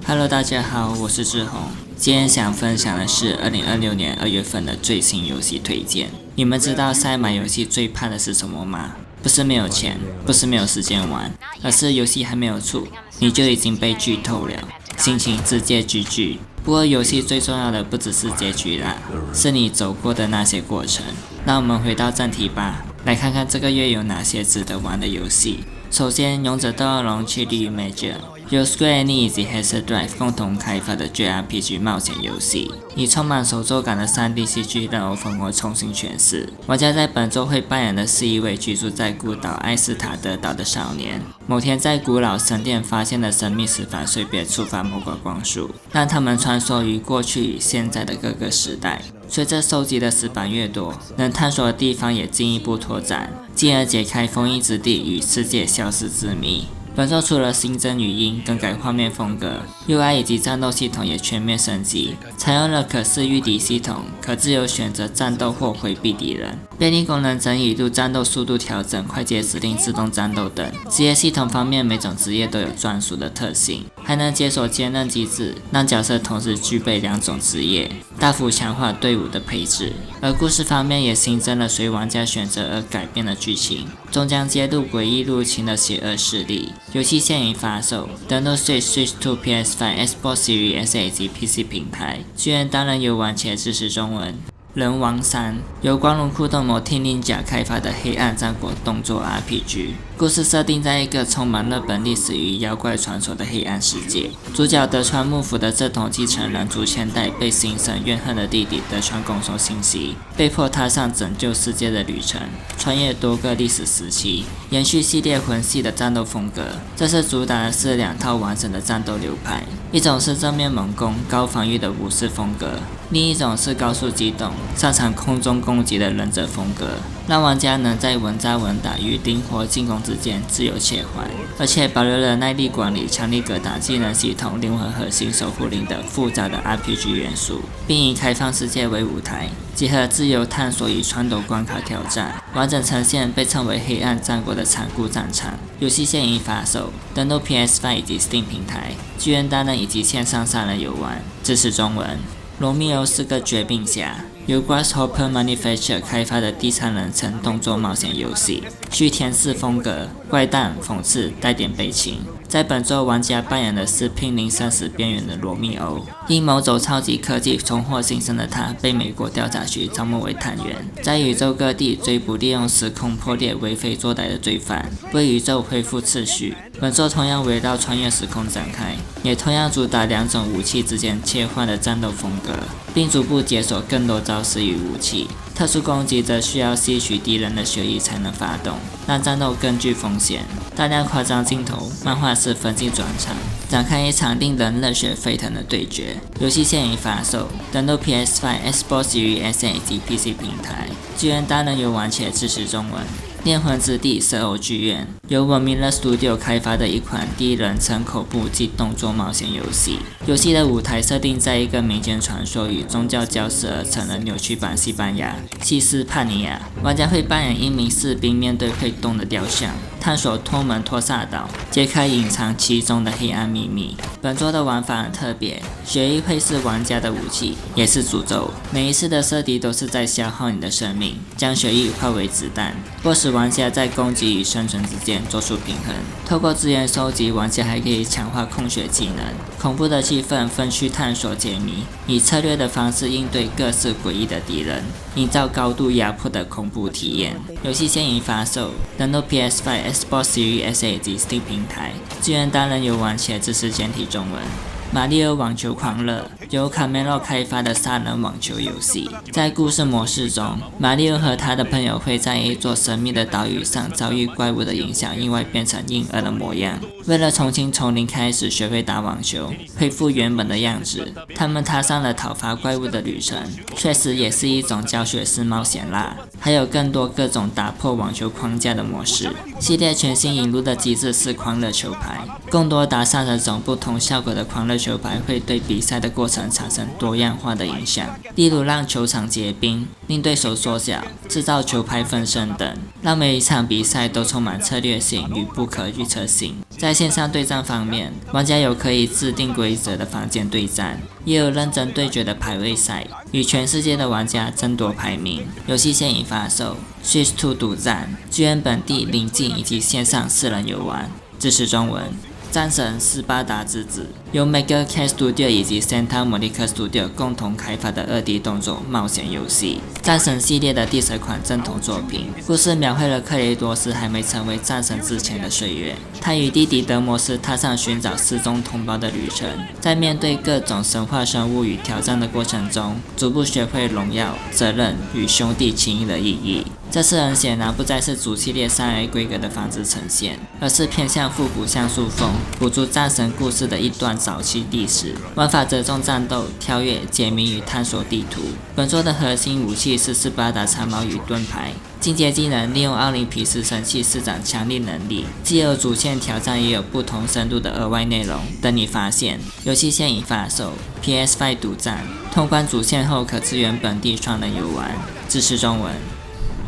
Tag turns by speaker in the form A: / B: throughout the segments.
A: Hello， 大家好，我是志宏。今天想分享的是2026年2月份的最新游戏推荐。你们知道赛马游戏最怕的是什么吗？不是没有钱，不是没有时间玩，而是游戏还没有出，你就已经被剧透了，心情直接GG。不过游戏最重要的不只是结局啦，是你走过的那些过程。那我们回到正题吧，来看看这个月有哪些值得玩的游戏。首先，勇者斗恶龙3D Major 由 Square Enix 以及 Hazer Drive 共同开发的 JRPG 冒险游戏，以充满手作感的 3D CG 任务风格重新诠释。玩家在本作会扮演的是一位居住在孤岛艾斯塔德岛的少年。某天在古老神殿发现的神秘石板碎片触发魔法光束，让他们穿梭于过去与现在的各个时代。随着收集的石板越多，能探索的地方也进一步拓展，进而解开封印之地与世界消失之谜。本作除了新增语音、更改画面风格 ，UI 以及战斗系统也全面升级，采用了可视御敌系统，可自由选择战斗或回避敌人。便利功能整以如战斗速度调整、快捷指令、自动战斗等。职业系统方面，每种职业都有专属的特性，还能解锁兼任机制，让角色同时具备2种职业，大幅强化队伍的配置。而故事方面也新增了随玩家选择而改变的剧情，终将揭露诡异入侵的邪恶势力。游戏现已发售，登录 Switch to PS5、Xbox Series S 以及 PC 平台，剧院当然游玩且支持中文。人王3由光荣酷动魔 Team Ninja 开发的黑暗战国动作 RPG， 故事设定在一个充满日本历史与妖怪传说的黑暗世界。主角德川幕府的正统继承人竹千代被心生怨恨的弟弟德川拱手信息，被迫踏上拯救世界的旅程，穿越多个历史时期，延续系列魂系的战斗风格。这次主打的是2套完整的战斗流派，一种是正面猛攻、高防御的武士风格，另一种是高速机动、擅长空中攻击的忍者风格，让玩家能在稳扎稳打与灵活进攻之间自由切换，而且保留了耐力管理、强力格挡技能系统、灵魂核心守护灵等复杂的 RPG 元素，并以开放世界为舞台，结合自由探索与穿斗关卡挑战，完整呈现被称为黑暗战国的残酷战场。游戏现已发售，登录 PS5 以及 Steam 平台，剧院单人以及线上3人游玩，支持中文。罗密欧是个绝病侠，由 Grasshopper Manufacture 开发的第3人称动作冒险游戏，续甜式风格，怪诞、讽刺，带点悲情。在本作，玩家扮演的是濒临生死边缘的罗密欧，因谋走超级科技重获新生的他，被美国调查局招募为探员，在宇宙各地追捕利用时空破裂为非作歹的罪犯，为宇宙恢复秩序。本作同样围绕穿越时空展开，也同样主打2种武器之间切换的战斗风格，并逐步解锁更多招式与武器。特殊攻击则需要吸取敌人的血液才能发动，让战斗更具风险。大量夸张镜头、漫画式分镜转场，展开一场令人热血沸腾的对决。游戏现已发售，登录 PS5、Xbox Series S 以及 PC 平台，剧院单人游玩且支持中文。炼魂之地蛇偶剧院由文明乐 Studio 开发的一款第一人称口部及动作冒险游戏。游戏的舞台设定在一个民间传说与宗教交织而成的扭曲版西班牙西斯帕尼亚。玩家会扮演一名士兵，面对会动的雕像，探索托门托萨岛，揭开隐藏其中的黑暗秘密。本作的玩法很特别，血液会是玩家的武器，也是诅咒。每一次的射击都是在消耗你的生命，将血液化为子弹，迫使玩家在攻击与生存之间做出平衡。透过资源收集，玩家还可以强化控血技能。恐怖的气氛，分区探索解谜，以策略的方式应对各式诡异的敌人，营造高度压迫的恐怖体验。游戏现已发售，登录 PS5、Xbox Series S 以及 Steam 平台，支援单人游玩且支持简体中文。马里奥网球狂热由卡梅洛开发的杀人网球游戏，在故事模式中，马里奥和他的朋友会在一座神秘的岛屿上遭遇怪物的影响，意外变成婴儿的模样。为了重新从零开始学会打网球，恢复原本的样子，他们踏上了讨伐怪物的旅程，确实也是一种教学式冒险啦。还有更多各种打破网球框架的模式。系列全新引入的机制是狂热球拍，更多打上了种不同效果的狂热的球拍会对比赛的过程产生多样化的影响，例如让球场结冰、令对手缩小、制造球拍分身等，让每一场比赛都充满策略性与不可预测性。在线上对战方面，玩家有可以制定规则的房间对战，也有认真对决的排位赛，与全世界的玩家争夺排名。游戏现已发售 ，Switch2 独占，支援本地、邻近以及线上4人游玩。支持中文。战神斯巴达之子由 Mega Cat Studio 以及 Santa Monica Studio 共同开发的2D 动作冒险游戏，战神系列的第10款正统作品。故事描绘了克雷多斯还没成为战神之前的岁月，他与弟弟德摩斯踏上寻找失踪同胞的旅程，在面对各种神话生物与挑战的过程中，逐步学会荣耀、责任与兄弟情谊的意义。这4人显然不再是主系列3A 规格的方式呈现，而是偏向复古像素风，补足战神故事的一段早期历史。玩法折中战斗、跳跃、解谜与探索地图。本作的核心武器是斯巴达长矛与盾牌。进阶技能利用奥林匹斯神器施展强力能力，既有主线挑战，也有不同深度的额外内容等你发现。游戏现已发售 ，PS5 独占。通关主线后可支援本地双人游玩。支持中文。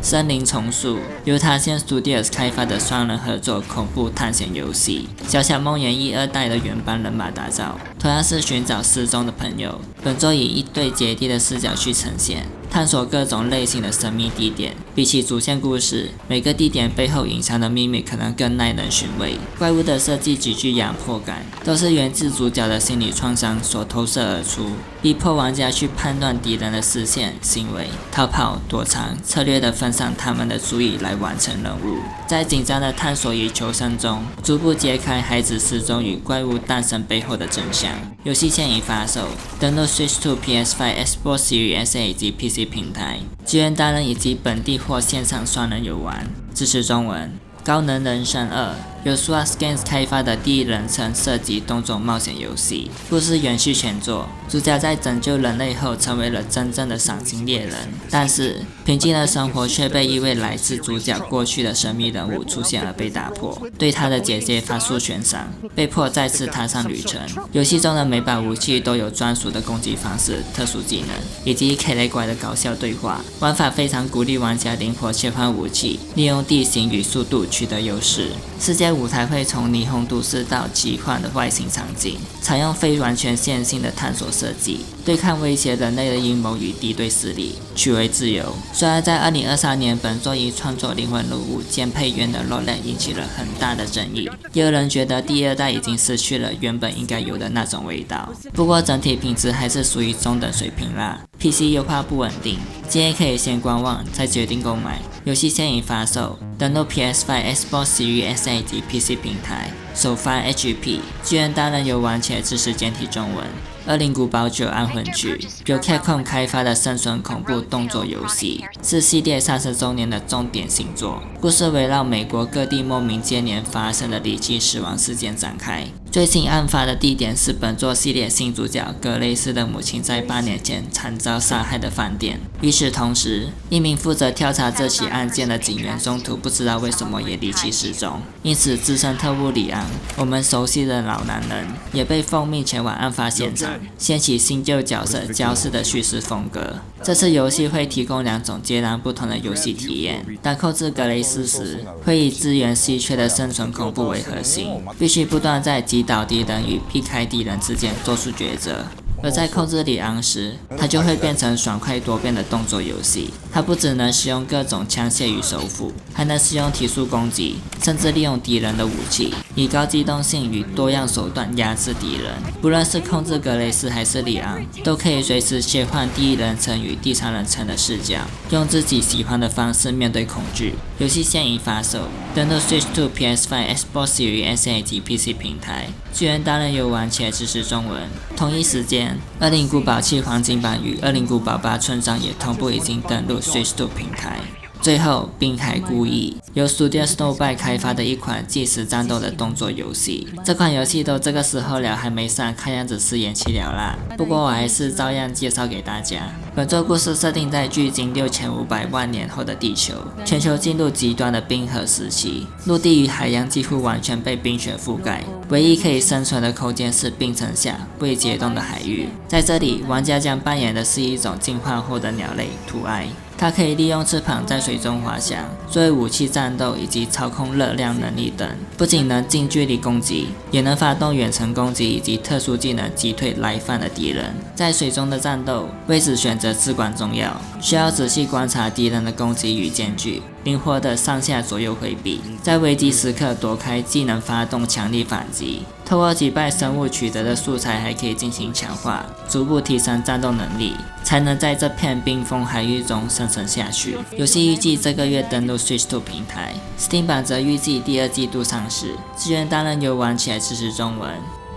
A: 森林重塑由塔线 Studios 开发的双人合作恐怖探险游戏，小小梦魇1、2代的原班人马打造，同样是寻找失踪的朋友。本作以一对姐弟的视角去呈现，探索各种类型的神秘地点。比起主线故事，每个地点背后隐藏的秘密可能更耐人寻味。怪物的设计极具压迫感，都是源自主角的心理创伤所投射而出，逼迫玩家去判断敌人的视线、行为、逃跑、躲藏，策略地分散他们的注意来完成任务。在紧张的探索与求生中，逐步揭开孩子失踪与怪物诞生背后的真相。游戏现已发售，登录 Switch2、PS5、Xbox Series S 以及 PC 平台，支援单人以及本地或线上双人游玩。支持中文。高能人生2由 Swartz Games 开发的第一人称射击动作冒险游戏，故事延续前作，主角在拯救人类后成为了真正的赏金猎人，但是平静的生活却被一位来自主角过去的神秘人物出现而被打破，对他的姐姐发出悬赏，被迫再次踏上旅程。游戏中的每把武器都有专属的攻击方式、特殊技能以及 K 雷怪的搞笑对话，玩法非常鼓励玩家灵活切换武器，利用地形与速度取得优势。世界舞台会从霓虹都市到奇幻的外星场景，采用非完全线性的探索设计，对抗威胁人类的阴谋与敌对势力，取为自由。虽然在2023年本作以创作灵魂人物兼配乐的 Roland 引起了很大的争议，也有人觉得第2代已经失去了原本应该有的那种味道，不过整体品质还是属于中等水平啦。PC 优化不稳定，建议可以先观望再决定购买。游戏现已发售，登录 PS5、Xbox Series S 以及 PC 平台，首发 HP， 支援单人游玩且支持简体中文。《恶灵古堡9：暗魂曲》由 Capcom 开发的生存恐怖动作游戏，是系列30周年的重点新作。故事围绕美国各地莫名接连发生的离奇死亡事件展开。最新案发的地点是本作系列新主角格雷斯的母亲在8年前惨遭杀害的饭店。与此同时，一名负责调查这起案件的警员中途不知道为什么也离奇失踪，因此资深特务里昂，我们熟悉的老男人，也被奉命前往案发现场，掀起新旧角色交织的叙事风格。这次游戏会提供2种截然不同的游戏体验。当控制格雷斯时，会以资源稀缺的生存恐怖为核心，必须不断在击倒敌人与避开敌人之间做出抉择。而在控制里昂时，它就会变成爽快多变的动作游戏。它不只能使用各种枪械与手斧，还能使用提速攻击，甚至利用敌人的武器，以高机动性与多样手段压制敌人。不论是控制格雷斯还是里昂，都可以随时切换第一人称与第三人称的视角，用自己喜欢的方式面对恐惧。游戏现已发售，登录 Switch2、PS5、Xbox Series S 以及 PC 平台，支援单人游玩且支持中文。同一时间，《恶灵古堡7：黄金版》与《恶灵古堡8：村长》也同步已经登录 Switch2 平台。最后，滨海孤翼由 Studio Snowbyte 开发的一款即时战斗的动作游戏。这款游戏都这个时候了还没上，看样子是延期了啦。不过我还是照样介绍给大家。本作故事设定在距今6500万年后的地球，全球进入极端的冰河时期，陆地与海洋几乎完全被冰雪覆盖，唯一可以生存的空间是冰层下未解冻的海域。在这里，玩家将扮演的是一种进化后的鸟类土埃，它可以利用翅膀在水中滑翔，作为武器战斗以及操控热量能力等。不仅能近距离攻击，也能发动远程攻击以及特殊技能击退来犯的敌人。在水中的战斗，位置选择至关重要，需要仔细观察敌人的攻击与间距，灵活的上下左右回避，在危机时刻躲开技能发动强力反击。透过击败生物取得的素材还可以进行强化，逐步提升战斗能力，才能在这片冰封海域中生存下去。游戏预计这个月登陆 Switch 2平台 ，Steam 版则预计第2季度上市。资源当然有玩起来支持中文。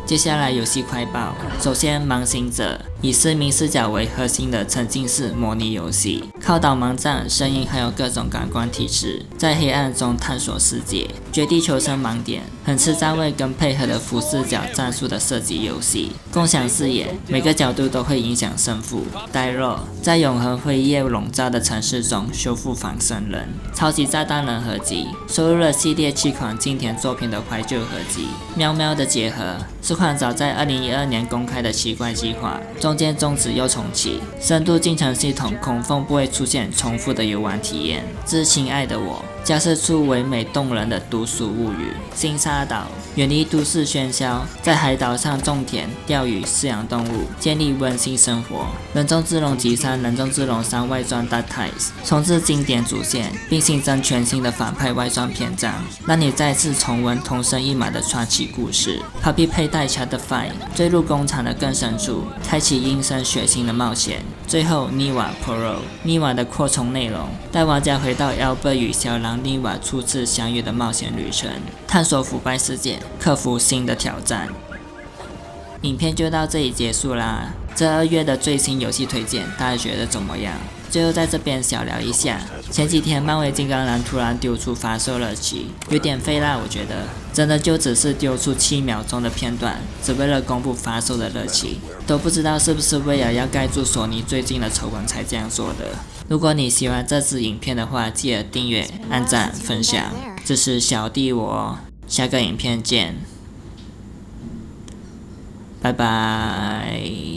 A: 接下来游戏快报，首先盲行者以4名视角为核心的沉浸式模拟游戏，靠导盲杖、声音还有各种感官提示，在黑暗中探索世界。绝地求生盲点，很吃站位跟配合的俯视角战术的射击游戏。共享视野，每个角度都会影响胜负。呆肉，在永恒辉夜笼罩的城市中修复仿生人。超级炸弹人合集，收录了系列7款经典作品的怀旧合集。喵喵的结合，是款早在2012年公开的奇怪计划，中间终止又重启。深度进程系统，恐风不会出现重复的游玩体验。致亲爱的我，架设出唯美动人的都市物语。新沙岛，远离都市喧嚣，在海岛上种田、钓鱼、饲养动物，建立温馨生活。人中之龙集3、人中之龙3外传 Dark Tides， 重置经典主线，并新增全新的反派外传篇章，让你再次重温同生一马的传奇故事。Puppy 佩戴 Chapter 5， 坠入工厂的更深处，开启阴森血腥的冒险。最后 Niwa Pro， Niwa 的扩充内容，带玩家回到 Albert 与小狼 Niwa 初次相遇的冒险旅程，探索腐败世界，克服新的挑战。影片就到这里结束啦。这2月的最新游戏推荐，大家觉得怎么样？最后在这边小聊一下，前几天漫威金刚狼突然丢出发售日期，有点废啦，我觉得真的就只是丢出7秒钟的片段，只为了公布发售的日期，都不知道是不是为了要盖住索尼最近的丑闻才这样做的。如果你喜欢这支影片的话，记得订阅、按赞、分享，支持小弟我，下个影片见，拜拜。